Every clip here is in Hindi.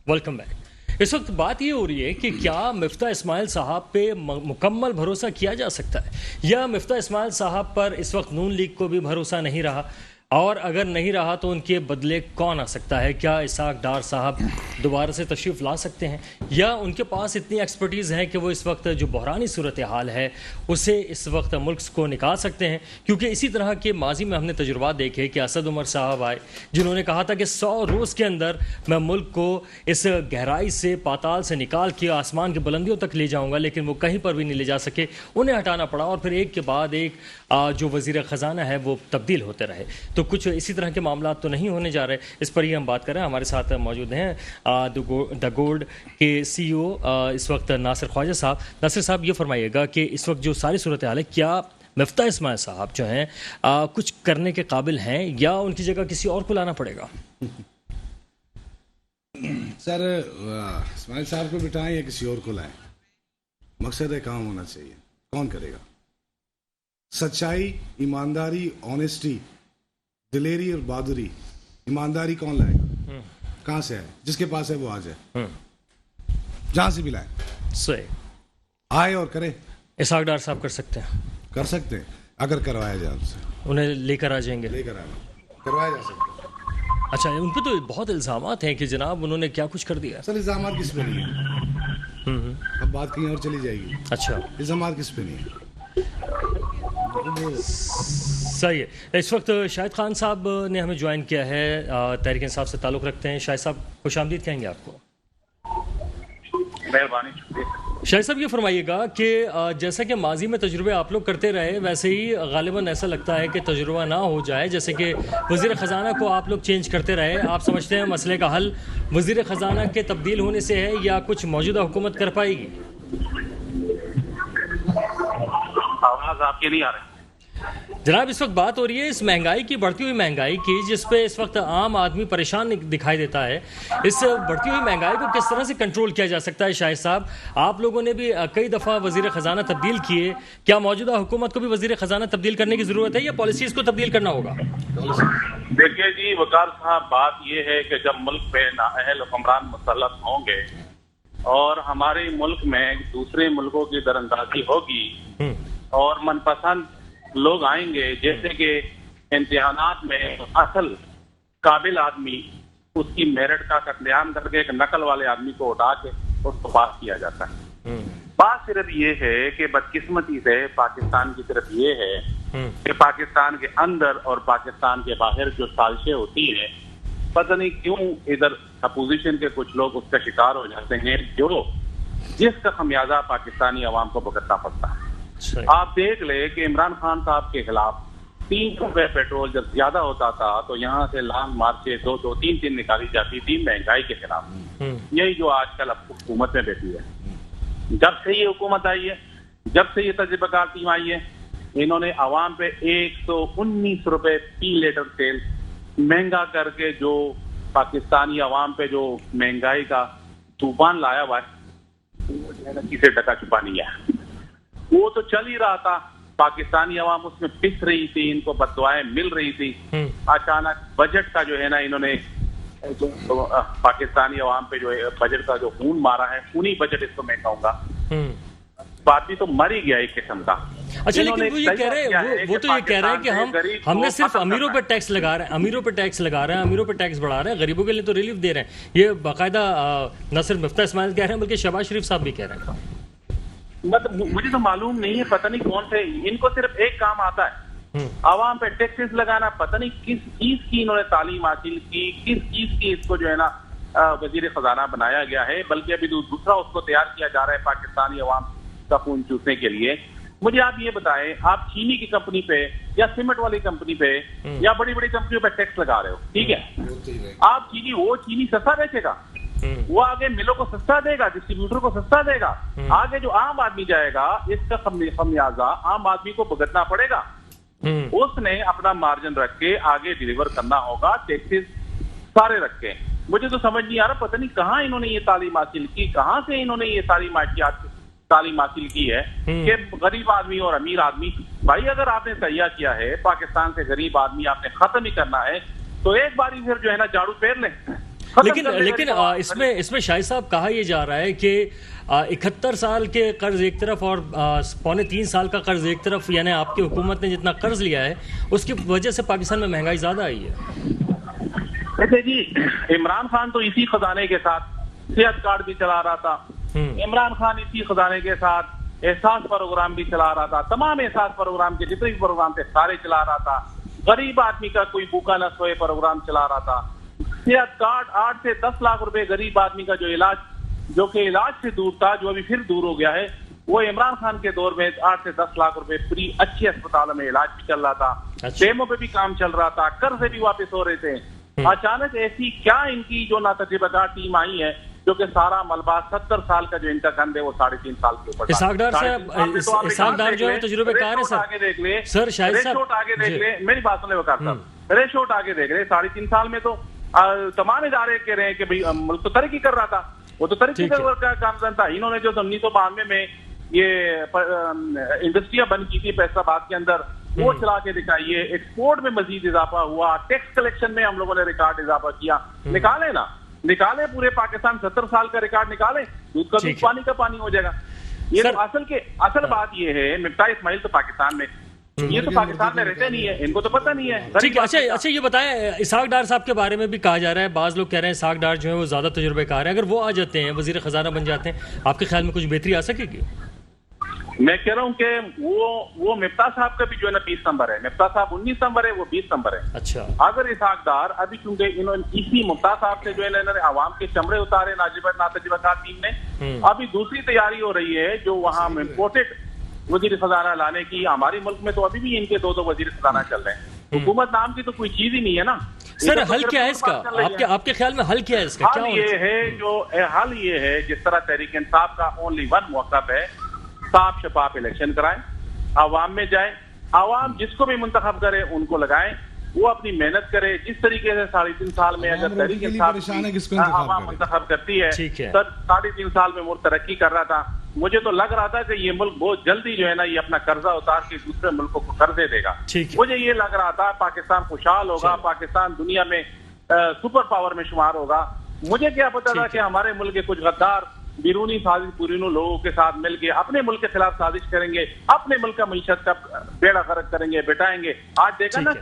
Welcome back. इस वक्त बात ये हो रही है कि क्या मिफ्ता इस्माइल साहब पे मुकम्मल भरोसा किया जा सकता है या मिफ्ता इस्माइल साहब पर इस वक्त नून लीग को भी भरोसा नहीं रहा, और अगर नहीं रहा तो उनके बदले कौन आ सकता है? क्या इसाक डार साहब दोबारा से तशरीफ़ ला सकते हैं या उनके पास इतनी एक्सपर्टीज़ है कि वो इस वक्त जो बहरानी सूरत हाल है उसे इस वक्त मुल्क को निकाल सकते हैं? क्योंकि इसी तरह के माजी में हमने तजुर्बा देखे कि असद उमर साहब आए जिन्होंने कहा था कि 100 रोज़ के अंदर मैं मुल्क को इस गहराई से, पाताल से निकाल के आसमान की बुलंदियों तक ले जाऊँगा, लेकिन वो कहीं पर भी नहीं ले जा सके, उन्हें हटाना पड़ा और फिर एक के बाद एक जो वज़ीर ख़जाना है वो तब्दील होते रहे। तो कुछ इसी तरह के मामला तो नहीं होने जा रहे, इस पर ही हम बात करें। हमारे साथ मौजूद हैं द गोल्ड के CEO इस वक्त नासिर ख्वाजा साहब। नासिर साहब, ये फरमाइएगा कि इस वक्त जो सारी सूरत हाल है, क्या मिफ्ता इस्माइल साहब जो हैं कुछ करने के काबिल हैं या उनकी जगह किसी और को लाना पड़ेगा? सर, इस्माइल साहब को बिठाएं या किसी और को लाएं, मकसद काम होना चाहिए। कौन करेगा? सच्चाई, ईमानदारी, ऑनेस्टी, दिलेरी और बहादुरी, ईमानदारी कौन लाएगा? कहाँ से है? जिसके पास है वो आ जाए, जहां से भी लाए, सही आए और करे। इसाक डार साहब कर सकते हैं? कर सकते हैं, अगर करवाया जाए उनसे। उन्हें लेकर आ जाएंगे? लेकर आना, करवाया जा सकता है। अच्छा, उन पर तो बहुत इल्ज़ामात हैं कि जनाब उन्होंने क्या कुछ कर दिया। सर, इल्ज़ामात किस पे नहीं है? अब बात कहीं और चली जाएगी। अच्छा, इल्ज़ामात किस पे नहीं है? सही है। इस वक्त शाहिद खान साहब ने हमें ज्वाइन किया है, तहरीक इंसाफ से ताल्लुक़ रखते हैं। शाहिद साहब, खुशामदीद कहेंगे आपको। मेहरबानी, शुक्रिया। शाहिद साहब, ये फरमाइएगा कि जैसा कि माजी में तजुर्बे आप लोग करते रहे, वैसे ही गालिबन ऐसा लगता है कि तजुर्बा ना हो जाए। जैसे कि वज़ीर ख़जाना को आप लोग चेंज करते रहे, आप समझते हैं मसले का हल वज़ीर ख़जाना के तब्दील होने से है या कुछ मौजूदा हुकूमत कर पाएगी? आवाज़ आपकी नहीं आ रही जनाब। इस वक्त बात हो रही है इस महंगाई की, बढ़ती हुई महंगाई की, जिस पे इस वक्त आम आदमी परेशान दिखाई देता है। इस बढ़ती हुई महंगाई को किस तरह से कंट्रोल किया जा सकता है? शाहिद साहब, आप लोगों ने भी कई दफ़ा वज़ीर ख़जाना तब्दील किए, क्या मौजूदा हुकूमत को भी वज़ीर ख़जाना तब्दील करने की ज़रूरत है या पॉलिसीज़ को तब्दील करना होगा? देखिए जी वकार साहब, बात यह है कि जब मुल्क पे नाअहल हुक्मरान मुसल्लत होंगे और हमारे मुल्क में दूसरे मुल्कों की दरअंदाजी होगी और मनपसंद लोग आएंगे, जैसे कि इम्तिहानात में असल काबिल आदमी उसकी मेरिट का कत्लेआम करके एक नकल वाले आदमी को उठा के उसको पास किया जाता है। बात सिर्फ ये है कि बदकिस्मती से पाकिस्तान की तरफ ये है कि पाकिस्तान के अंदर और पाकिस्तान के बाहर जो साजिशें होती है, पता नहीं क्यों इधर अपोजिशन के कुछ लोग उसका शिकार हो जाते हैं, जो जिसका खमियाजा पाकिस्तानी अवाम को भुगतना पड़ता है। आप देख ले कि इमरान खान साहब के खिलाफ 3 रुपए पेट्रोल जब ज्यादा होता था तो यहाँ से लॉन्ग मार्चे 2-2, 3-3 निकाली जाती थी महंगाई के खिलाफ। यही जो आजकल अब हुकूमत में बैठी है। जब से ये हुकूमत आई है, जब से ये तजुर्बेकार टीम आई है, इन्होंने अवाम पे 119 रुपए फी लीटर तेल महंगा करके जो पाकिस्तानी अवाम पे जो महंगाई का तूफान लाया हुआ है, किसे टका छुपा नहीं है। वो तो चल ही रहा था, पाकिस्तानी अवाम उसमें पिस रही थी, इनको बददुआएं मिल रही थी। अचानक बजट का जो है ना, इन्होंने तो पाकिस्तानी अवाम पे जो है बजट का जो खून मारा है, खूनी बजट इसको मैं कहूँगा। बात तो मर ही गया एक किस्म का। अच्छा, लेकिन वो ये कह रहे हैं, वो तो ये कह रहे हैं कि हमने सिर्फ अमीरों पे टैक्स लगा रहे हैं, अमीरों पे टैक्स लगा रहे हैं, अमीरों पे टैक्स बढ़ा रहे हैं, गरीबों के लिए तो रिलीफ दे रहे हैं। ये बाकायदा न सिर्फ मिफ्ता इस्माइल कह रहे हैं बल्कि शहबाज शरीफ साहब भी कह रहे हैं। मतलब मुझे तो मालूम नहीं है, पता नहीं कौन से, इनको सिर्फ एक काम आता है, आवाम पे टैक्सेस लगाना। पता नहीं किस चीज की इन्होंने तालीम हासिल की, किस चीज की इसको जो है ना वजीर खजाना बनाया गया है, बल्कि अभी दूसरा उसको तैयार किया जा रहा है पाकिस्तानी अवाम का खून चूसने के लिए। मुझे आप ये बताएं, आप चीनी की कंपनी पे या सीमेंट वाली कंपनी पे या बड़ी बड़ी कंपनियों पे टैक्स लगा रहे हो, ठीक है? आप वो चीनी सस्ता बेचेगा, वो आगे मिलों को सस्ता देगा, डिस्ट्रीब्यूटर को सस्ता देगा, आगे जो आम आदमी जाएगा इसका खमियाजा आम आदमी को भुगतना पड़ेगा। उसने अपना मार्जिन रख के आगे डिलीवर करना होगा, टैक्सेस सारे रख के। मुझे तो समझ नहीं आ रहा, पता नहीं कहाँ इन्होंने ये तालीम हासिल की, कहाँ से इन्होंने ये तालीम हासिल की है कि गरीब आदमी और अमीर आदमी। भाई, अगर आपने तैयार किया है पाकिस्तान से गरीब आदमी आपने खत्म ही करना है, तो एक बार फिर जो है ना झाड़ू फेर लें। लेकिन इसमें शाहिद साहब कहा यह जा रहा है कि 71 साल के कर्ज एक तरफ और 2.25 साल का कर्ज एक तरफ, यानी आपकी हुकूमत ने जितना कर्ज लिया है उसकी वजह से पाकिस्तान में महंगाई ज्यादा आई है। देखिए जी, इमरान खान तो इसी खजाने के साथ सेहत कार्ड भी चला रहा था, इमरान खान इसी खजाने के साथ एहसास प्रोग्राम भी चला रहा था, तमाम एहसास प्रोग्राम के जितने भी प्रोग्राम थे सारे चला रहा था, गरीब आदमी का कोई भूखा न सोए प्रोग्राम चला रहा था, सेहत कार्ड 8 से 10 लाख रुपए गरीब आदमी का जो कि इलाज से दूर था, जो अभी फिर दूर हो गया है, वो इमरान खान के दौर में 8 से 10 लाख रुपए फ्री अच्छे अस्पतालों में इलाज भी चल रहा था, डेमो पे भी काम चल रहा था, कर्ज भी वापस हो रहे थे। अचानक ऐसी क्या इनकी जो नातजुर्बेकार टीम आई है जो कि सारा मलबा 70 साल का जो इनका कंध है वो 3.5 साल के ऊपर। इसहाक डार जो है तजुर्बेकार है सर। आगे देख ले सर, शाहिद साहब आगे देख ले, मेरी बात सुने वकार साहब, रेशोट आगे देख ले, 3.5 साल में तो तमाम इदारे कह रहे हैं कि भाई मुल्क तो तरक्की कर रहा था, वो तो तरक्की का काम था। इन्होंने जो 1992 में ये इंडस्ट्रियां बंद की थी फैसलाबाद के अंदर, वो चला के दिखाई है, एक्सपोर्ट में मजीद इजाफा हुआ, टैक्स कलेक्शन में हम लोगों ने रिकॉर्ड इजाफा किया, निकाले पूरे पाकिस्तान 70 साल का रिकॉर्ड निकाले, दूध का दूध पानी का पानी हो जाएगा। ये तो असल बात ये है, मिफ्ता इस्माइल तो पाकिस्तान में, ये तो पाकिस्तान में रहते नहीं है, इनको तो पता नहीं है। ठीक है, अच्छा ये बताएं, इसहाक डार साहब के बारे में भी कहा जा रहा है, बाज लोग कह रहे हैं इसहाक डार जो है वो ज्यादा तजुर्बेकार है, अगर वो आ जाते हैं वजीर खजाना बन जाते हैं, आपके ख्याल में कुछ बेहतरी आ सकेगी? मैं कह रहा हूँ कि वो मिफ्ता साहब का भी जो है ना 20 नंबर है, मिफ्ता साहब 19 नंबर है, वो 20 नंबर है। अच्छा, अगर इसहाक डार अभी चूंकि इन्होंने इसी मुफ्ता साहब से जो है इन्होंने आवाम के चमड़े उतारे नातजुर्बेकार टीम ने, अभी दूसरी तैयारी हो रही है जो वहाँ इम्पोर्टेड वजीर खजाना लाने की। हमारे मुल्क में तो अभी भी इनके 2 वजीर खजाना चल रहे हैं, हुकूमत नाम की तो कोई चीज ही नहीं है ना। सर, हल क्या है इसका? आपके ख्याल में हल क्या है इसका? हल ये है जिस तरह तहरीक इंसाफ का ओनली वन मौक़िफ़ है, साफ शफाफ इलेक्शन कराएं, आवाम में जाए, आवाम जिसको भी मुंतखब करे उनको लगाएं, वो अपनी मेहनत करे। जिस तरीके से 3.5 साल में अगर तहरीक इंसाफ आवाम मुंतखब करती है, सर 3.5 साल में मुल्क तरक्की कर रहा था। मुझे तो लग रहा था कि ये मुल्क बहुत जल्दी जो है ना ये अपना कर्जा उतार के दूसरे मुल्कों को कर्जे देगा। मुझे ये लग रहा था पाकिस्तान खुशहाल होगा, पाकिस्तान दुनिया में सुपर पावर में शुमार होगा। मुझे क्या पता था कि हमारे मुल्क के कुछ गद्दार बिरूनी साजिश पुरीनों लोगों के साथ मिलकर अपने मुल्क के खिलाफ साजिश करेंगे, अपने मुल्क का मईशत का बेड़ा गर्क करेंगे, बिठाएंगे। आज देखा ना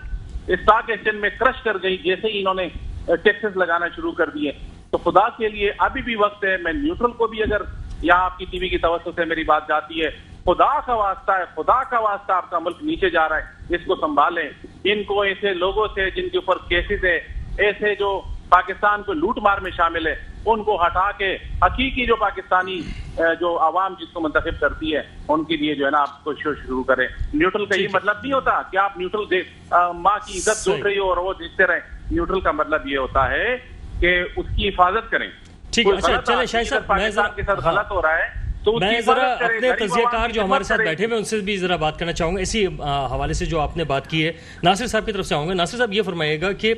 स्टॉक एक्सचेंज में क्रश कर गई जैसे ही इन्होंने टैक्सेस लगाना शुरू कर दिए। तो खुदा के लिए अभी भी वक्त है। मैं न्यूट्रल को भी, अगर यहाँ आपकी टीवी की तवज्जो से मेरी बात जाती है, खुदा का वास्ता है, खुदा का वास्ता, आपका मुल्क नीचे जा रहा है, इसको संभालें। इनको ऐसे लोगों से जिनके ऊपर केसेस है, ऐसे जो पाकिस्तान को लूट मार में शामिल है, उनको हटा के हकीकी जो पाकिस्तानी जो आवाम जिसको मुंतखब करती है उनके लिए जो है ना आप कोशिश शुरू करें। न्यूट्रल का ये मतलब नहीं होता कि आप न्यूट्रल माँ की इज्जत लूट रही हो और वो देखते रहे। न्यूट्रल का मतलब ये होता है कि उसकी हिफाजत करें। ठीक है, अच्छा चले शाहिद साहब, पाकिस्तान के साथ गलत हो रहा है तो मैं जरा अपने तज्जियाकार जो हमारे साथ बैठे हुए उनसे भी जरा बात करना चाहूंगा इसी हवाले से जो आपने बात की है। नासिर साहब की तरफ से आऊंगा। नासिर साहब ये फरमाइएगा कि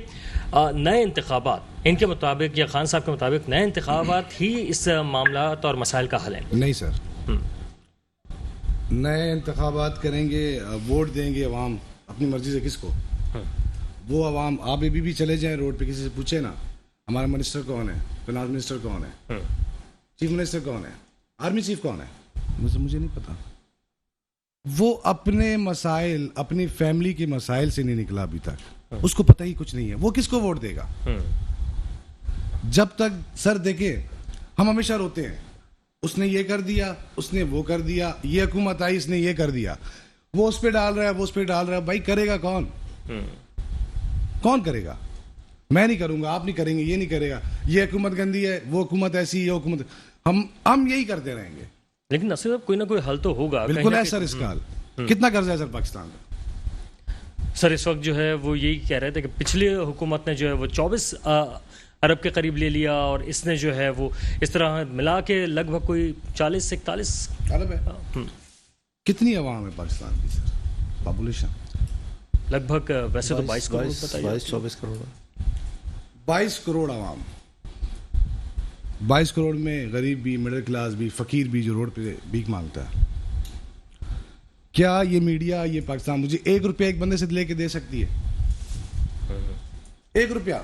नए इंतखाबात, इनके मुताबिक या खान साहब के मुताबिक नए इंतखाबात ही इस मामलात और मसाइल का हल है? नहीं सर, नए इंतखाबात करेंगे, वोट देंगे अवाम अपनी मर्जी से किसको? वो अवाम, आप अभी भी चले जाएं रोड पे, किसी से पूछे ना हमारा मिनिस्टर कौन है, फिनांस मिनिस्टर कौन है, चीफ मिनिस्टर कौन है, आर्मी चीफ कौन है, मुझे नहीं पता। वो अपने मसाइल, अपनी फैमिली के मसाइल से नहीं निकला अभी तक, उसको पता ही कुछ नहीं है। वो किसको वोट देगा? जब तक सर देखिए, हम हमेशा रोते हैं उसने ये कर दिया, उसने वो कर दिया, ये हुकूमत आई इसने ये कर दिया, वो उस पर डाल रहा है, वो उस पर डाल रहा है। भाई करेगा कौन? कौन करेगा? मैं नहीं करूंगा, आप नहीं करेंगे, ये नहीं करेगा, ये हुकूमत गंदी है, वो हुकूमत ऐसी, ये हुकूमत, हम यही करते रहेंगे। लेकिन नसीब कोई ना कोई हल तो होगा। बिल्कुल है सर। इसका हल कितना कर्जा है सर पाकिस्तान का? सर इस वक्त जो है वो यही कह रहे थे कि पिछली हुकूमत ने जो है वो 24 अरब के करीब ले लिया और इसने जो है वो इस तरह मिला के लगभग कोई 40 से 41 अरब है। कितनी आवाम है पाकिस्तान की सर? पॉपुलेशन लगभग वैसे तो 22 करोड़, 22-24 करोड़, 22 करोड़ आवाम। 22 करोड़ में गरीब भी, मिडिल क्लास भी, फकीर भी जो रोड पे भीख मांगता है। क्या ये मीडिया, ये पाकिस्तान मुझे 1 रुपया एक बंदे से लेके दे सकती है? 1 रुपया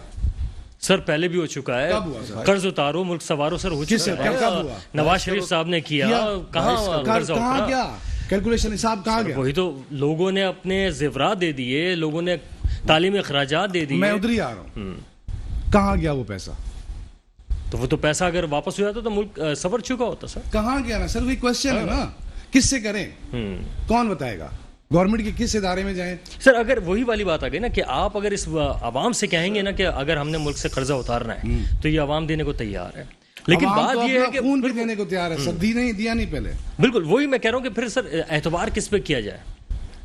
सर पहले भी हो चुका है। कब हुआ सर? कर्ज उतारो मुल्क सवारो सर हो किससे? चुका है। कब हुआ? नवाज शरीफ साहब ने किया, कहाँ कर्ज कहाँ उतरा? गया कैलकुलेशन, हिसाब कहाँ गया? वही तो लोगों ने अपने जेवरात दे दिए, लोगों ने तालीमी अखराजात दे दिए। मैं उधर ही आ रहा हूँ, कहाँ गया वो पैसा? तो वो तो पैसा अगर वापस हो जाता तो मुल्क सवर चुका होता सर। कहाँ गया ना सर, वही क्वेश्चन है ना, किससे करें? कौन बताएगा? गवर्नमेंट के किस इदारे में जाएं? सर अगर वही वाली बात आ गई ना कि आप अगर इस आवाम से कहेंगे ना कि अगर हमने मुल्क से कर्जा उतारना है तो ये आवाम देने को तैयार है, लेकिन आवाम बात तो ये है अपना कि खून भी देने को तैयार है सर, दिया नहीं पहले। बिल्कुल वही मैं कह रहा हूँ कि फिर सर एतबार किस पे किया जाए?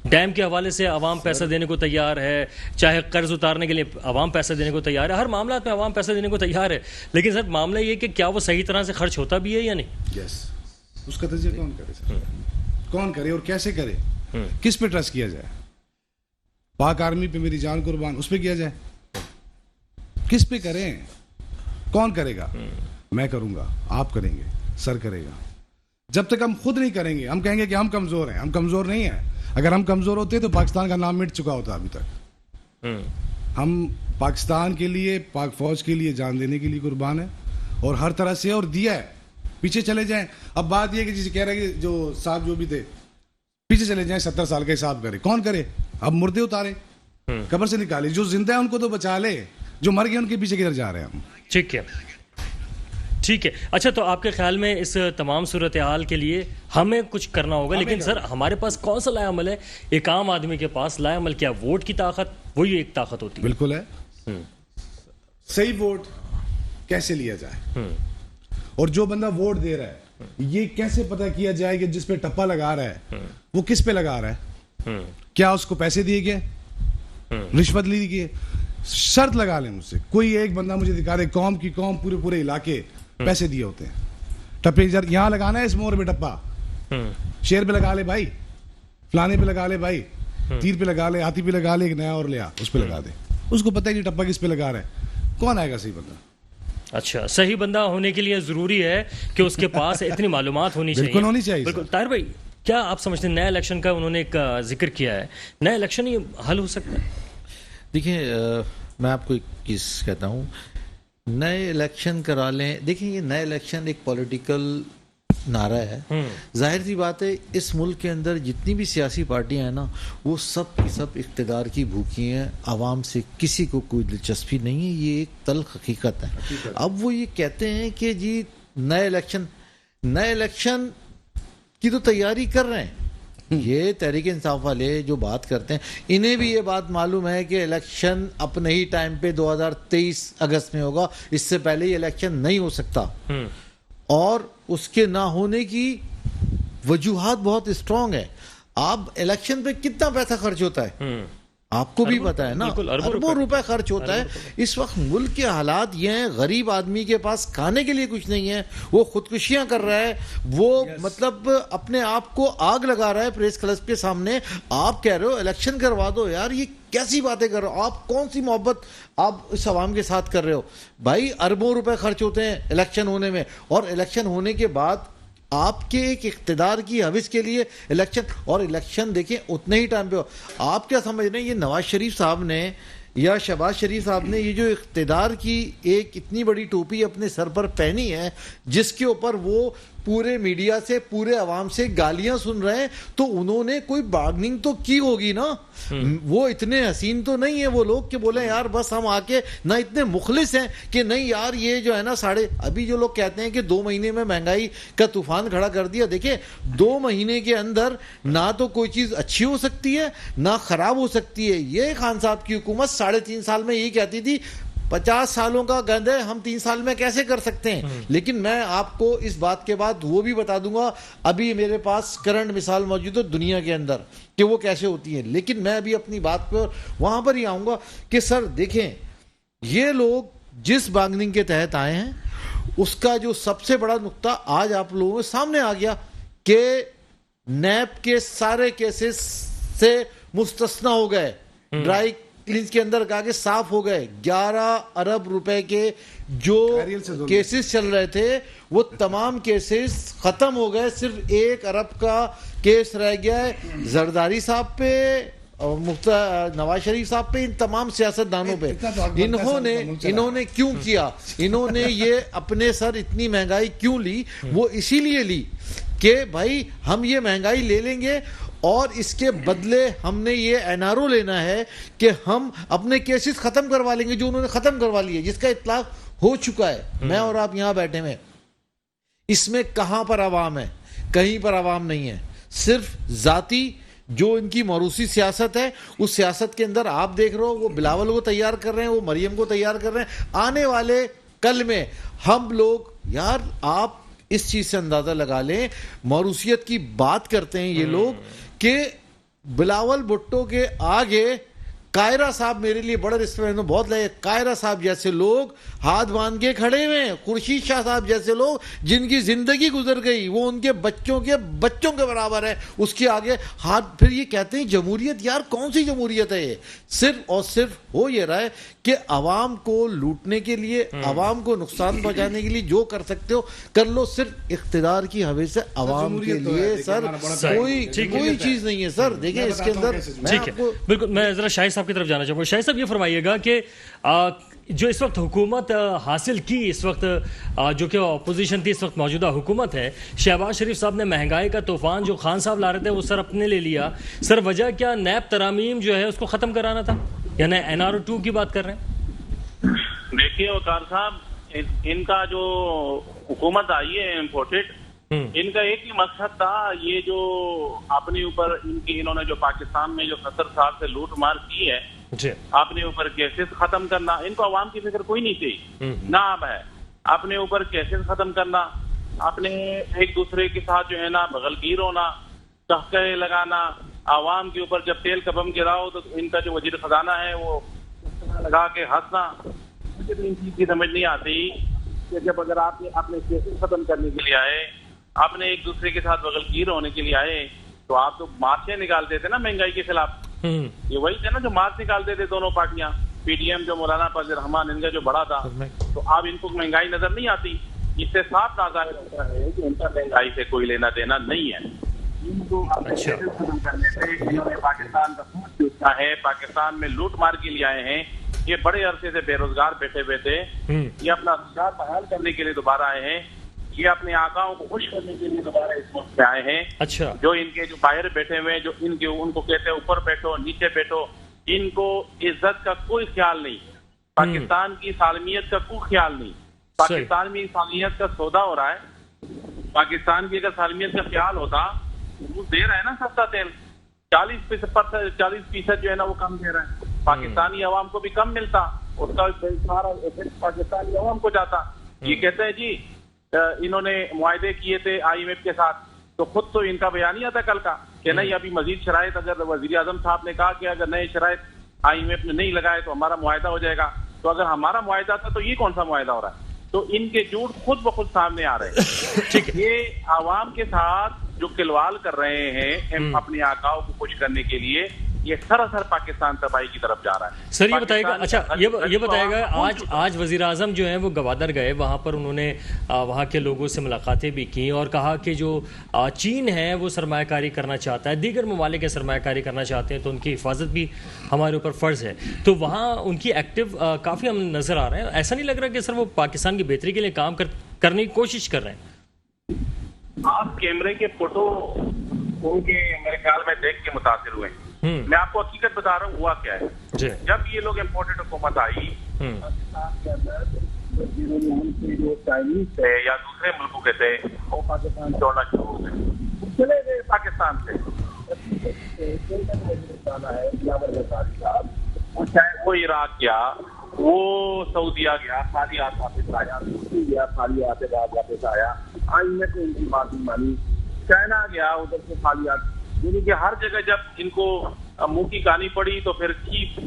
डैम के हवाले से आवाम पैसा देने को तैयार है, चाहे कर्ज उतारने के लिए आवाम पैसा देने को तैयार है, हर मामला में आवाम पैसा देने को तैयार है, लेकिन सर मामला ये कि क्या वो सही तरह से खर्च होता भी है या नहीं? यस, उसका तजर्बा कौन करे सर? कौन करे और कैसे करे? किस पे ट्रस्ट किया जाए? पाक आर्मी पे मेरी जान कुर्बान, उस पे किया जाए? किस पे करें? कौन करेगा? मैं करूंगा, आप करेंगे, सर करेगा। जब तक हम खुद नहीं करेंगे, हम कहेंगे कि हम कमजोर हैं। हम कमजोर नहीं हैं। अगर हम कमजोर होते तो पाकिस्तान का नाम मिट चुका होता अभी तक। हम पाकिस्तान के लिए, पाक फौज के लिए जान देने के लिए कुर्बान है और हर तरह से, और दिया है। पीछे चले जाएं। अब बात यह कि जिसे कह रहे हैं कि जो साहब जो भी थे पीछे चले जाएं, 70 साल का हिसाब करे, कौन करे? अब मुर्दे उतारे, कब्र से निकाले, जो जिंदा है उनको तो बचा ले, जो मर गए उनके पीछे किधर जा रहे हैं हम? ठीक है, ठीक है। अच्छा, तो आपके ख्याल में इस तमाम सूरत हाल के लिए हमें कुछ करना होगा, लेकिन सर हमारे पास कौन सा लाएअमल है? एक आम आदमी के पास लाएअमल क्या? वोट की ताकत, वही एक ताकत होती है। बिल्कुल है। सही वोट कैसे लिया जाए, और जो बंदा वोट दे रहा है ये कैसे पता किया जाए कि जिस पे टप्पा लगा रहा है वो किस पे लगा रहा है? क्या उसको पैसे दिए गए, रिश्वत ली गई? शर्त लगा ले मुझसे, कोई एक बंदा मुझे दिखा दे कौम की कौम पूरे पूरे इलाके पैसे दिए होते हैं। टप्पे यहां लगाना है, इस मोड़ पे टप्पा, शेर पे लगा ले भाई, फलाने पे लगा ले भाई, तीर पे लगा ले, हाथी पे लगा ले, एक नया और ले आ, उस पे लगा दे। उसको पता है कि टप्पा किस पे लगा रहा है, कौन आएगा सही बंदा? अच्छा, सही बंदा होने के लिए जरूरी है कि उसके पास इतनी मालूमात होनी चाहिए। बिल्कुल होनी चाहिए। बिल्कुल। ताहिर भाई, क्या आप समझते हैं नया इलेक्शन का उन्होंने एक जिक्र किया है, नया इलेक्शन ही हल हो सकता है? देखिए, मैं आपको एक चीज़ कहता हूँ, नए इलेक्शन करा लें। देखिए, ये नए इलेक्शन एक पॉलिटिकल नारा है। जाहिर सी बात है, इस मुल्क के अंदर जितनी भी सियासी पार्टियां हैं ना, वो सब की सब इख्तिदार की भूखी हैं। आवाम से किसी को कोई दिलचस्पी नहीं है, ये एक तल्ख हकीकत है। अब वो ये कहते हैं कि जी नए इलेक्शन की तो तैयारी कर रहे हैं। ये तहरीक इंसाफ वाले जो बात करते हैं, इन्हें भी ये बात मालूम है कि इलेक्शन अपने ही टाइम पे 2023 अगस्त में होगा, इससे पहले ये इलेक्शन नहीं हो सकता। और उसके ना होने की वजूहात बहुत स्ट्रांग है। आप इलेक्शन पे कितना पैसा खर्च होता है आपको भी पता है ना, अरबों रुपए खर्च होता है। इस वक्त मुल्क के हालात ये हैं, गरीब आदमी के पास खाने के लिए कुछ नहीं है, वो खुदकुशियां कर रहा है, वो मतलब अपने आप को आग लगा रहा है प्रेस क्लब के सामने। आप कह रहे हो इलेक्शन करवा दो, यार ये कैसी बातें कर रहे हो आप? कौन सी मोहब्बत आप इस आवाम के साथ कर रहे हो? भाई अरबों रुपए खर्च होते हैं इलेक्शन होने में, और इलेक्शन होने के बाद आपके एक इख्तिदार की हविस के लिए इलेक्शन, और इलेक्शन देखें उतने ही टाइम पे हो। आप क्या समझ रहे हैं, ये नवाज शरीफ साहब ने या शहबाज शरीफ साहब ने ये जो इख्तिदार की एक इतनी बड़ी टोपी अपने सर पर पहनी है, जिसके ऊपर वो पूरे मीडिया से, पूरे अवाम से गालियां सुन रहे हैं, तो उन्होंने कोई बार्गनिंग तो की होगी ना। वो इतने हसीन तो नहीं है वो लोग कि बोले यार बस हम आके, ना इतने मुखलिस हैं कि नहीं यार ये जो है ना अभी जो लोग कहते हैं कि 2 महीने में महंगाई का तूफान खड़ा कर दिया। देखिए, 2 महीने के अंदर ना तो कोई चीज अच्छी हो सकती है ना खराब हो सकती है। ये खान साहब की हुकूमत 3.5 साल में यही कहती थी 50 सालों का गंद है, हम 3 साल में कैसे कर सकते हैं। लेकिन मैं आपको इस बात के बाद वो भी बता दूंगा, अभी मेरे पास करंट मिसाल मौजूद है दुनिया के अंदर कि वो कैसे होती है। लेकिन मैं अभी अपनी बात पर वहां पर ही आऊंगा कि सर देखें, ये लोग जिस बार्गेनिंग के तहत आए हैं उसका जो सबसे बड़ा नुक्ता आज आप लोगों के सामने आ गया कि नैब के सारे केसेस से मुस्तस्ना हो गए, ड्राई क्लींस के अंदर कहा कि साफ हो गए। 11 अरब रुपए के जो केसेस चल रहे थे वो तमाम केसेस खत्म हो गए, सिर्फ 1 अरब का केस रह गया है जरदारी साहब पे नवाज शरीफ साहब पे, इन तमाम सियासतदानों पे। इतना तो हक बनता है सर, इन्होंने क्यों किया, इन्होंने ये अपने सर इतनी महंगाई क्यों ली? वो इसीलिए ली कि भाई हम ये महंगाई ले लेंगे और इसके बदले हमने ये एनआरओ लेना है कि हम अपने केसेस खत्म करवा लेंगे, जो उन्होंने खत्म करवा लिए, जिसका इत्तलाक हो चुका है। मैं और आप यहां बैठे हैं, इसमें कहां पर आवाम है? कहीं पर आवाम नहीं है, सिर्फ जाती जो इनकी मौरूसी सियासत है, उस सियासत के अंदर आप देख रहे हो वो बिलावल को तैयार कर रहे हैं, वो मरियम को तैयार कर रहे हैं। आने वाले कल में हम लोग, यार आप इस चीज से अंदाजा लगा लें, मौरूसियत की बात करते हैं ये लोग कि बिलावल भुट्टो के आगे कायरा साहब, मेरे लिए बड़ा रिस्पेक्ट है, बहुत लगे, कायरा साहब जैसे लोग हाथ बांध के खड़े हुए हैं, खुर्शीद शाह साहब जैसे लोग जिनकी जिंदगी गुजर गई, वो उनके बच्चों के बराबर है, उसके आगे हाथ। फिर ये कहते हैं जमहूरियत, यार कौन सी जमहूरियत है ये? सिर्फ और सिर्फ हो ये रहा है कि आवाम को लूटने के लिए, आवाम को नुकसान पहुंचाने के लिए जो कर सकते हो कर लो, सिर्फ इख्तिदार की हवस से आवाम के लिए सर कोई चीज नहीं है सर। देखिए इसके अंदर, ठीक है, बिल्कुल। मैं जरा शाहिद साहब की तरफ जाना चाहूंगा। शाहिद साहब ये फरमाइएगा कि जो इस वक्त हुकूमत हासिल की, इस वक्त जो कि अपोजिशन थी, इस वक्त मौजूदा हुकूमत है, शहबाज शरीफ साहब ने महंगाई का तूफान जो खान साहब ला रहे थे वो सर अपने ले लिया। सर वजह क्या? नैब तरामीम जो है उसको खत्म कराना था, यानी NRO 2 की बात कर रहे हैं? देखिए वकार साहब, इनका जो हुकूमत आई है इम्पोर्टेड, इनका एक ही मकसद था, ये जो अपने ऊपर इन्होंने जो पाकिस्तान में जो 70 साल से लूट मार की है, अपने ऊपर केसेस खत्म करना। इनको अवाम की फिक्र कोई नहीं थी, ना अब है। अपने ऊपर केसेस खत्म करना, अपने एक दूसरे के साथ जो है ना बगलगीर होना, कहके लगाना, आवाम के ऊपर जब तेल का बम गिराओ तो इनका जो वजीर खजाना है वो लगा के हंसना। मुझे तो इन चीज की समझ नहीं आती कि जब अगर आपने अपने केसेस खत्म करने के लिए आए, आपने एक दूसरे के साथ बगलगीर होने के लिए आए, तो आप तो मार्चे निकालते थे ना महंगाई के खिलाफ। ये वही थे ना जो मार्च निकालते थे दोनों पार्टियां, PDM जो मौलाना फजल रहमान इनका जो बड़ा था। तो अब इनको महंगाई नजर नहीं आती। इससे साफ नाज़ाहिर होता है कि उनका महंगाई से कोई लेना देना नहीं है। इनको खत्म करने से इन्होंने पाकिस्तान का खून चूसा है, पाकिस्तान में लूट मार के लिए आए हैं। ये बड़े अरसे से बेरोजगार बैठे हुए थे, ये अपना रोजगार बहाल करने के लिए दोबारा आए हैं। ये अपने आकाओं को खुश करने के लिए दोबारा इस मुल्क में आए हैं। अच्छा, जो इनके जो बाहर बैठे हुए हैं, जो इनके उनको कहते हैं ऊपर बैठो नीचे बैठो, इनको इज्जत का कोई ख्याल नहीं, पाकिस्तान की सालमियत का कोई ख्याल नहीं। पाकिस्तान में सालमियत का सौदा हो रहा है। पाकिस्तान की अगर सालमियत का ख्याल होता, वो दे रहा है ना सस्ता तेल, 40% जो है ना वो कम दे रहा है। पाकिस्तानी अवाम को भी कम मिलता, उसका सारा पाकिस्तानी अवाम को जाता। ये कहते हैं जी इन्होंने मुआहदे किए थे IMF के साथ, तो खुद तो इनका बयान ही आता कल का कि नहीं अभी मजीद शराइत, अगर वजीर आजम साहब ने कहा कि अगर नए शराइत IMF ने नहीं लगाए तो हमारा मुआहदा हो जाएगा। तो अगर हमारा मुआहदा था तो ये कौन सा मुआहदा हो रहा है? तो इनके झूठ खुद ब खुद सामने आ रहे हैं। ठीक है, ये आवाम के साथ जो खिलवाड़ कर रहे हैं अपने आकाओं को खुश करने के लिए, ये सरासर पाकिस्तान तबाही की तरफ जा रहा है। सर ये बताएगा, अच्छा ये बताएगा, आज वजीर आजम जो है वो गवादर गए, वहाँ पर उन्होंने वहाँ के लोगों से मुलाकातें भी की और कहा कि जो चीन है वो सरमायाकारी करना चाहता है, दीगर ममालिक सरमायाकारी करना चाहते हैं, तो उनकी हिफाजत भी हमारे ऊपर फ़र्ज़ है। तो वहाँ उनकी एक्टिव काफ़ी हम नज़र आ रहे हैं। ऐसा नहीं लग रहा कि सर वो पाकिस्तान की बेहतरी के लिए काम करने की कोशिश कर रहे हैं? आप कैमरे के फोटो उनके मेरे ख्याल में देख के मुतासिर हुए। मैं आपको हकीकत बता रहा हूँ हुआ क्या है। जब ये लोग इम्पोर्टेड हुकूमत आई पाकिस्तान के अंदर, जो चाइनीज थे या दूसरे मुल्कों के थे वो पाकिस्तान छोड़ना शुरू हो गए, चले गए पाकिस्तान से। चाहे वो इराक गया, वो सऊदीया गया, खाली हाथ वापस आया, गया खाली हाथ वापस आया, IMF ने उनकी बात नहीं मानी, चाइना गया उधर से खाली हाथ। यानी कि हर जगह जब इनको मुंह की कहानी पड़ी तो फिर चीफ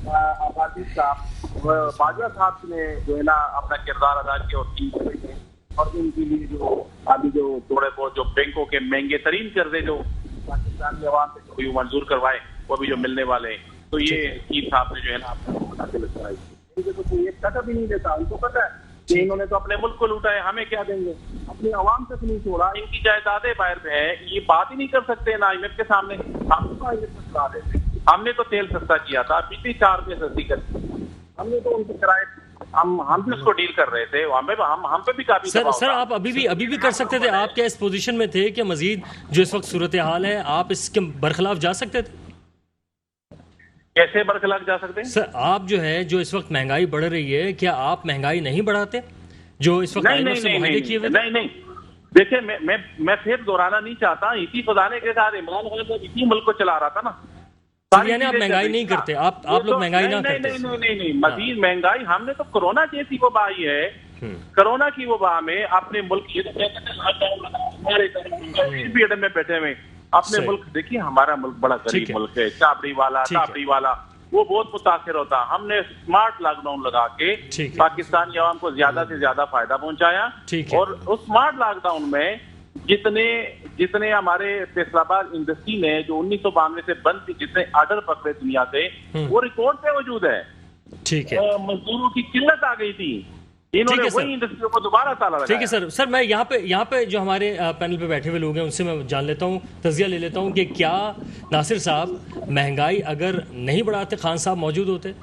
आबादी साहब बाजवा साहब ने जो है ना अपना किरदार अदा किया और इनके लिए जो अभी जो थोड़े बहुत जो बैंकों के महंगे तरीन कर्जे जो पाकिस्तानी अवाम से जो मंजूर करवाए वो भी जो मिलने वाले हैं, तो ये चीफ साहब ने जो है ना अपना एक टका भी नहीं देता। उनको पता है कि इन्होंने तो अपने मुल्क को लूटा है, हमें क्या देंगे, अपने अवाम तक नहीं छोड़ा। इनकी जायदादें बाहर पे है, ये बात ही नहीं कर सकते ना IMF के सामने, हम तो IMF को चला देते। हमने तो तेल सस्ता किया था, बिजली 4 रुपए सस्ती कर दी। हमने तो उनके किराए हम भी उसको डील कर रहे थे, हम पे भी काफी सर आप अभी भी कर सकते थे। आप क्या इस पोजीशन में थे कि मजीद जो इस वक्त सूरत हाल है आप इसके बरखिलाफ जा सकते थे? कैसे बरखिलाफ जा सकते हैं? सर आप जो है जो इस वक्त महंगाई बढ़ रही है, क्या आप महंगाई नहीं बढ़ाते जो इस वक्त IMF से मुआहदे किए हुए? नहीं देखिए, मैं फिर दोहराना नहीं चाहता। इसी खुदाने के साथ इमरान खान जब इसी मुल्क को चला रहा था ना, यानी आप महंगाई नहीं करते, आप लोग महंगाई ना करते? नहीं, मजीद महंगाई हमने तो कोरोना जैसी वबा आई है, कोरोना की वबा में अपने मुल्क पीरियड में बैठे हुए अपने मुल्क, देखिए हमारा मुल्क बड़ा गरीब मुल्क है, टापड़ी वाला वो बहुत मुतासिर होता। हमने स्मार्ट लॉकडाउन लगा के पाकिस्तानी आवाम को ज्यादा से ज्यादा फायदा पहुंचाया, और उस स्मार्ट लॉकडाउन में जितने हमारे फैसलाबाद इंडस्ट्री ने जो 1992 से बंद थी, जितने ऑर्डर पकड़े दुनिया से, वो रिकॉर्ड पे मौजूद है। ठीक है, मजदूरों की किल्लत आ गई थी, इन्होंने वही इंडस्ट्रियों को दोबारा ताला लगाया। ठीक है सर मैं यहाँ पे जो हमारे पैनल पे बैठे हुए लोग हैं उनसे मैं जान लेता हूँ, तजिया ले लेता हूँ कि क्या नासिर साहब महंगाई अगर नहीं बढ़ाते खान साहब मौजूद होते?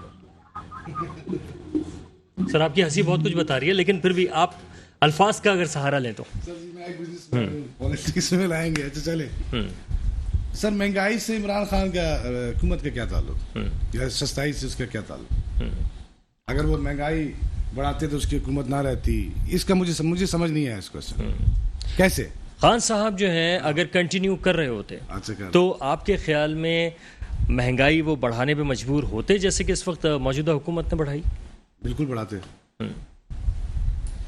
सर आपकी हंसी बहुत कुछ बता रही है, लेकिन फिर भी आप अल्फाज का अगर सहारा लें तो। सर जी मैं एक बिजनेसमैन हूं, पॉलिटिक्स में लाएंगे, अच्छा चले। सर महंगाई से इमरान खान का हुकूमत का क्या ताल्लुक, या सस्ताई से उसका क्या ताल्लुक? अगर वो महंगाई बढ़ाते तो उसकी हुकूमत ना रहती, इसका मुझे समझ नहीं आया इस क्वेश्चन कैसे। खान साहब जो है अगर कंटिन्यू कर रहे होते तो आपके ख्याल में महंगाई वो बढ़ाने पे मजबूर होते जैसे कि इस वक्त मौजूदा हुकूमत ने बढ़ाई? बिल्कुल बढ़ाते,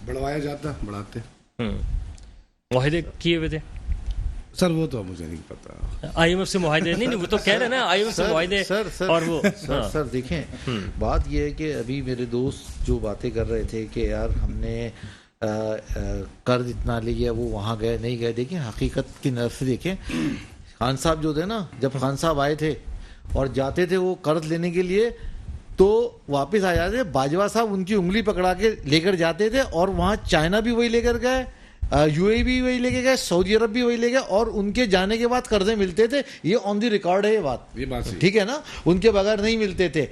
बढ़वाया जाता, बढ़ाते। मुआहदे किए हुए थे सर, वो तो मुझे नहीं पता। IMF से मुआहदे नहीं वो तो कह रहे हैं ना IMF से मुआहदे। और वो सर देखें, बात ये है कि अभी मेरे दोस्त जो बातें कर रहे थे कि यार हमने कर्ज इतना लिया, वो वहाँ गए नहीं गए, देखें हकीकत की नज़र से देखें। खान साहब जो थे ना, जब खान साहब आए थे और जाते थे वो कर्ज लेने के लिए, तो वापस आ जाते, बाजवा साहब उनकी उंगली पकड़ा के लेकर जाते थे, और वहाँ चाइना भी वही लेकर गए, UAE भी वही लेके गए, सऊदी अरब भी वही ले गए, और उनके जाने के बाद कर्जे मिलते थे। ये ऑन द रिकॉर्ड है ये बात ठीक है ना, उनके बगैर नहीं मिलते थे।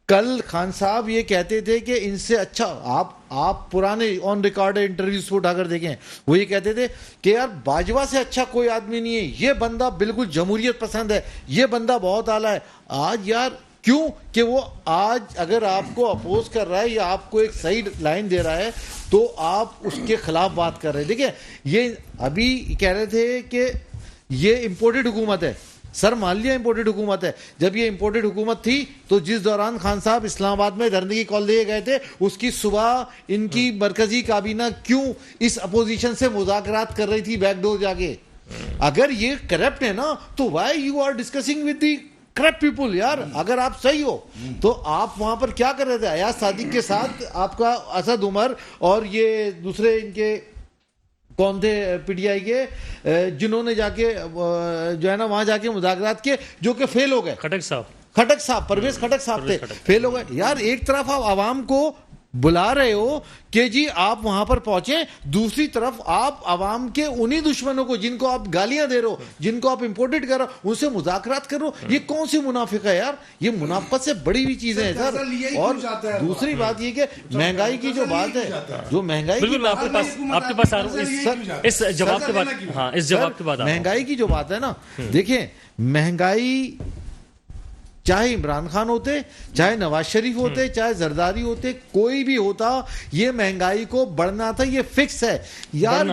कल खान साहब ये कहते थे कि इनसे अच्छा आप पुराने ऑन रिकॉर्ड इंटरव्यूज को उठाकर देखें, वो ये कहते थे कि यार बाजवा से अच्छा कोई आदमी नहीं है, ये बंदा बिल्कुल जमहूरियत पसंद है, ये बंदा बहुत आला है। आज यार क्यों कि वो आज अगर आपको अपोज कर रहा है या आपको एक सही लाइन दे रहा है तो आप उसके खिलाफ बात कर रहे हैं। देखिए ये अभी कह रहे थे कि ये इंपोर्टेड हुकूमत है। सर मान लिया इंपोर्टेड हुकूमत है, जब ये इंपोर्टेड हुकूमत थी तो जिस दौरान खान साहब इस्लामाबाद में धरने की कॉल दिए गए थे, उसकी सुबह इनकी मरकजी काबीना क्यों इस अपोजिशन से मुज़ाकरात कर रही थी बैकडोर जाके? अगर ये करप्ट है ना तो why you are discussing with the corrupt people? यार अगर आप सही हो तो आप वहां पर क्या कर रहे थे? अयाज सादिक के साथ आपका असद उमर और ये दूसरे इनके कौन थे PTI के, जिन्होंने जाके जो है ना वहां जाके मुज़ाकरात किए, जो कि फेल हो गए। खटक साहब परवेज खटक साहब थे, फेल हो गए। यार एक तरफ आप आवाम को बुला रहे हो कि जी आप वहां पर पहुंचे, दूसरी तरफ आप आवाम के उन्हीं दुश्मनों को जिनको आप गालियां दे रहे हो, जिनको आप इंपोर्टेड कर रहे हो, उनसे मुज़ाकरात करो। ये कौन सी मुनाफिक है यार? ये मुनाफत से बड़ी हुई चीजें हैं सर। और दूसरी बात ये कि महंगाई की जो बात है, जो महंगाई की आपके पास आ रहा हूं इस जवाब के बाद। हाँ, इस जवाब के बाद महंगाई की जो बात है ना, देखिए महंगाई चाहे इमरान खान होते, चाहे नवाज शरीफ होते, चाहे जरदारी होते, कोई भी होता, ये महंगाई को बढ़ना था, ये फिक्स है यार।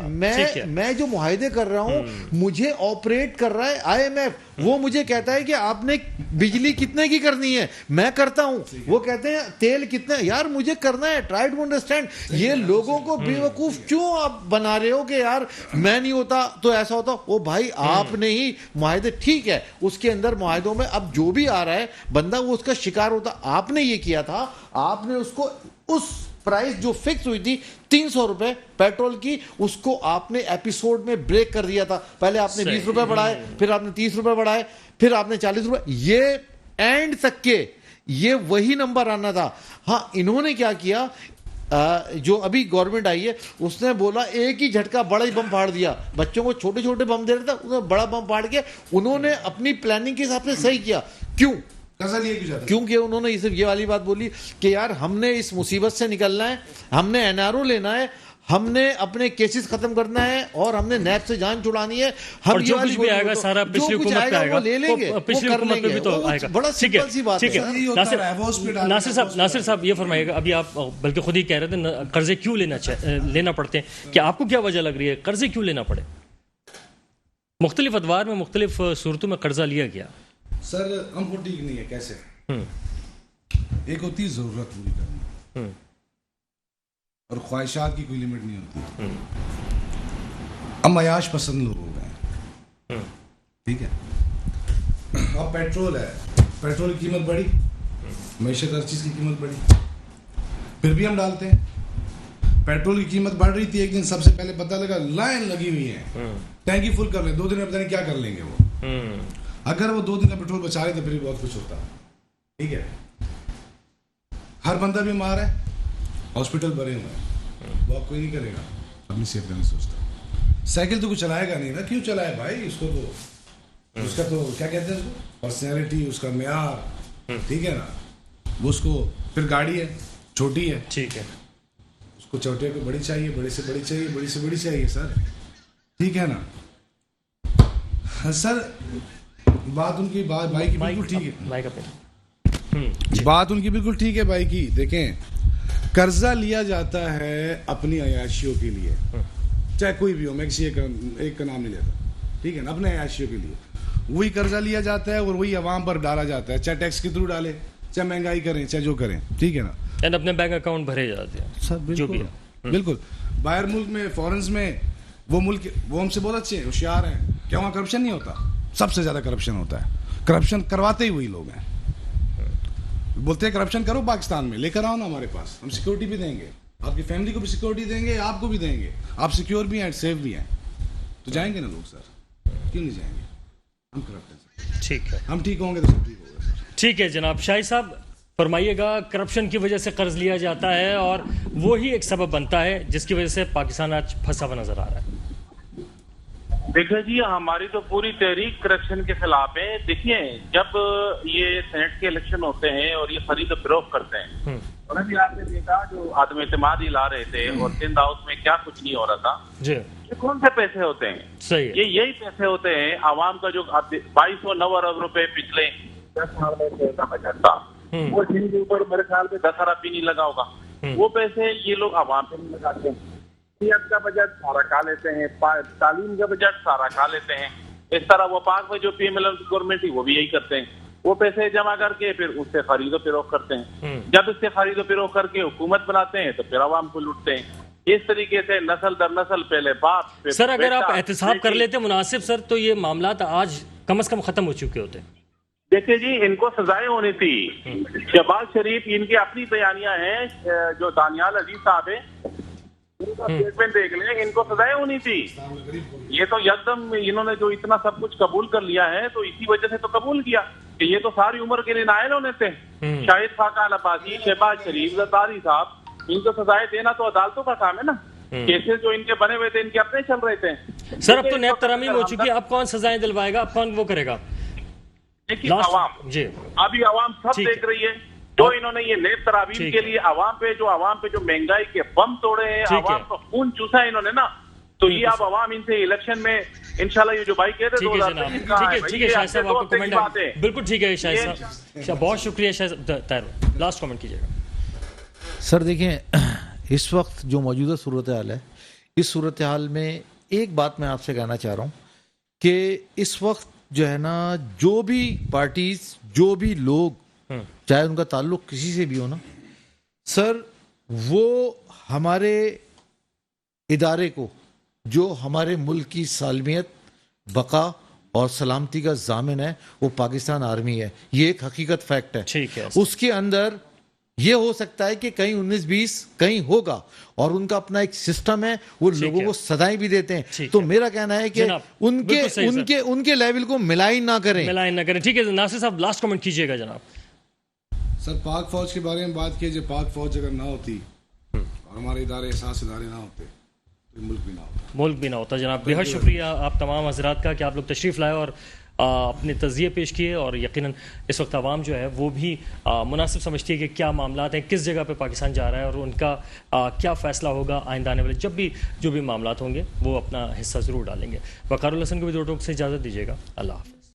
मैं जो मुआहदे कर रहा हूं, मुझे ऑपरेट कर रहा है IMF। वो मुझे कहता है कि आपने बिजली कितने की करनी है, मैं करता हूं। वो कहते हैं तेल कितने, यार मुझे करना है। Try to understand. ये लोगों को बेवकूफ क्यों आप बना रहे हो कि यार मैं नहीं होता तो ऐसा होता? ओ भाई आपने ही मुआहदे, ठीक है उसके अंदर मुआहदों में अब जो भी आ रहा है बंदा वो उसका शिकार होता। आपने ये किया था, आपने उसको उस प्राइस जो फिक्स हुई थी 300 रुपए पेट्रोल की, उसको आपने एपिसोड में ब्रेक कर दिया था। पहले आपने 20 रुपए बढ़ाए, फिर आपने 30 रुपए बढ़ाए, फिर आपने 40 रुपए, ये एंड तक के ये वही नंबर आना था। हाँ इन्होंने क्या किया, जो अभी गवर्नमेंट आई है उसने बोला एक ही झटका बड़ा ही बम फाड़ दिया, बच्चों को छोटे छोटे बम दे रहा था, उन्होंने बड़ा बम फाड़ के उन्होंने अपनी प्लानिंग के हिसाब से सही किया। क्यों कर्जा लिए क्यों जाता? क्योंकि उन्होंने सिर्फ ये वाली बात बोली कि यार हमने इस मुसीबत से निकलना है, हमने एनआरओ लेना है, हमने अपने केसेस खत्म करना है और हमने नैब से जान छुड़ानी है। हम और जो कुछ भी आएगा सारा पिछली हुकूमत पे आएगा, वो ले लेंगे, वो पिछली हुकूमत पे भी तो आएगा। बड़ा सिंपल सी बात ठीक है। है नासिर साहब ये फरमाइएगा, अभी आप बल्कि खुद ही कह रहे थे कर्जे क्यों लेना पड़ते हैं, कि आपको क्या वजह लग रही है कर्जे क्यों लेना पड़े? मुख्तलिफ अदवार में मुख्तलिफ सूरतों में कर्जा लिया गया। सर हमको ठीक नहीं है। कैसे? एक होती है जरूरत पूरी करनी और ख्वाहिशात की कोई लिमिट नहीं होती। हम अयाश पसंद लोग हो गए, ठीक है। अब पेट्रोल है, पेट्रोल की कीमत बढ़ी, मैशत हर चीज की कीमत बढ़ी, फिर भी हम डालते हैं। पेट्रोल की कीमत बढ़ रही थी, एक दिन सबसे पहले पता लगा लाइन लगी हुई है, टैंकी फुल कर ले, 2 दिन में पता नहीं क्या कर लेंगे वो। अगर वो 2 दिन का पेट्रोल बचा रहे तो फिर भी बहुत कुछ होता, ठीक है। हर बंदा बीमार है, हॉस्पिटल भरे हुए हैं, वॉक कोई नहीं करेगा, अपनी सेहत का नहीं सोचता। साइकिल तो कोई चलाएगा नहीं ना, क्यों चलाए भाई? उसको तो उसका तो क्या कहते हैं उसको, पर्सनैलिटी, उसका म्यार, ठीक है ना। वो उसको फिर गाड़ी है, छोटी है, ठीक है, उसको छोटे को बड़ी चाहिए, बड़े से बड़ी चाहिए, बड़ी से बड़ी चाहिए सर, ठीक है ना। सर बात उनकी भाई की बिल्कुल ठीक है, बात उनकी बिल्कुल ठीक है भाई की। देखें, कर्जा लिया जाता है अपनी अयाशियों के लिए, चाहे कोई भी हो, मैं किसी एक का नाम नहीं लेता, ठीक है ना, अपने अयाशियों के लिए वही कर्जा लिया जाता है और वही अवाम पर डाला जाता है, चाहे टैक्स के थ्रू डाले, चाहे महंगाई करें, चाहे जो करें, ठीक है ना। एंड अपने बैंक अकाउंट भरे जाते हैं सब जो भी बिल्कुल बिल्कुल। बाहर मुल्क में, फॉरेन्स में, वो मुल्क वो हमसे बहुत अच्छे हैं, होशियार हैं, क्या वहाँ करप्शन नहीं होता? सबसे ज्यादा करप्शन होता है। करप्शन करवाते ही वही लोग हैं। बोलते हैं करप्शन करो पाकिस्तान में, लेकर आओ ना हमारे पास, हम सिक्योरिटी भी देंगे, आपकी फैमिली को भी सिक्योरिटी देंगे, आपको भी देंगे, आप सिक्योर भी हैं, सेफ भी हैं, तो जाएंगे ना लोग सर, क्यों नहीं जाएंगे? हम करप्ट हैं, ठीक है, हम ठीक होंगे तो सब ठीक होगा सर। ठीक है जनाब। शाही साहब फरमाइएगा, करप्शन की वजह से कर्ज लिया जाता है और वो ही एक सबब बनता है जिसकी वजह से पाकिस्तान आज फंसा हुआ नजर आ रहा है। देखिए जी, हमारी तो पूरी तहरीक करप्शन के खिलाफ है। देखिए, जब ये सेनेट के इलेक्शन होते हैं और ये खरीद फरोख्त करते हैं, और अभी आपने देखा जो आदम एतमादी ला रहे थे और सिंध हाउस में क्या कुछ नहीं हो रहा था जी, ये कौन से पैसे होते हैं? सही है, ये यही पैसे होते हैं आवाम का, जो 2209 अरब रुपए पिछले 10 साल में का बजट था, वो जिनके ऊपर मेरे ख्याल में 10 अरब भी नहीं लगा होगा, वो पैसे ये लोग आवाम पे नहीं लगाते हैं। सेहत का बजट सारा खा लेते हैं, तालीम का बजट सारा खा लेते हैं। इस तरह वो पाक में जो पीएमएल गवर्नमेंट थी वो भी यही करते हैं, वो पैसे जमा करके फिर उससे खरीदो फिरोख्त करते हैं। जब इससे खरीदो फिरोख्त करके हुकूमत बनाते हैं तो फिर आवाम को लूटते हैं। इस तरीके से नस्ल दर नस्ल, पहले बाप। सर अगर आप एहतिसाब कर लेते मुनासिब सर, तो ये मामला आज कम से कम खत्म हो चुके होते। देखिए जी, इनको सजाएं होनी थी। शहबाज शरीफ, इनकी अपनी बयानियां हैं, जो दानियाल अजीज साहब है, स्टेटमेंट देख लें, इनको सजाएं होनी थी। ये तो एकदम इन्होंने जो इतना सब कुछ कबूल कर लिया है, तो इसी वजह से तो कबूल किया कि ये तो सारी उम्र के लिए नायल होने थे। शाहिद फाकान अब्बासी, शहबाज शरीफ, जरदारी साहब, इनको सजाएं देना तो अदालतों का काम है ना। केसेस जो इनके बने हुए थे, इनके अपने चल रहे थे। सर अब तो नैब तरामीम हो चुकी है, अब कौन सजाएं दिलवाएगा, अब कौन वो करेगा? देखिए आवाम जी, अभी आवाम सब देख रही है। जो इन्होंने ये नैब तरामीम के लिए आवाम पे जो महंगाई के बम तोड़े हैं, आवाम को खून चूसा है इन्होंने ना, तो ये अब आवाम इनसे इलेक्शन में इंशाल्लाह ये जो भाई कहते हैं, ठीक है शाह साहब, आपका कमेंट है बिल्कुल ठीक है शाह साहब, बहुत शुक्रिया शाह साहब। लास्ट कमेंट कीजिएगा सर। देखें, इस वक्त जो मौजूदा सूरत हाल है, इस सूरत हाल में एक बात मैं आपसे कहना चाह रहा हूँ कि इस वक्त जो है ना, जो भी पार्टीज, जो भी लोग, चाहे उनका ताल्लुक किसी से भी हो ना सर, वो हमारे इदारे को, जो हमारे मुल्क की सालमियत, बका और सलामती का जामिन है, वो पाकिस्तान आर्मी है। ये एक हकीकत फैक्ट है। ठीक है, उसके अंदर ये हो सकता है कि कहीं 19-20 कहीं होगा, और उनका अपना एक सिस्टम है, वो लोगों को सदाएं भी देते हैं। तो मेरा कहना है कि उनके लेवल को मिलाई ना करें। ठीक है नासिर साहब, लास्ट कमेंट कीजिएगा जनाब। सर, पाक फौज के बारे में बात की, जब पाक फौज अगर ना होती और हमारे इदारे एहसास इदारे ना होते तो मुल्क भी ना होता। मुल्क भी ना होता। जनाब बेहद शुक्रिया आप तमाम हजरात का कि आप लोग तशरीफ़ लाए और अपने तज़िये पेश किए, और यकीनन इस वक्त आवाम जो है वो भी मुनासिब समझती है कि क्या मामलात हैं, किस जगह पे पाकिस्तान जा रहा है, और उनका क्या फ़ैसला होगा आइंदा आने वाले जब भी जो भी मामलात होंगे वो अपना हिस्सा ज़रूर डालेंगे। वक़ारुल हसन को भी दो टोक से इजाज़त दीजिएगा। अल्लाह हाफ़िज़।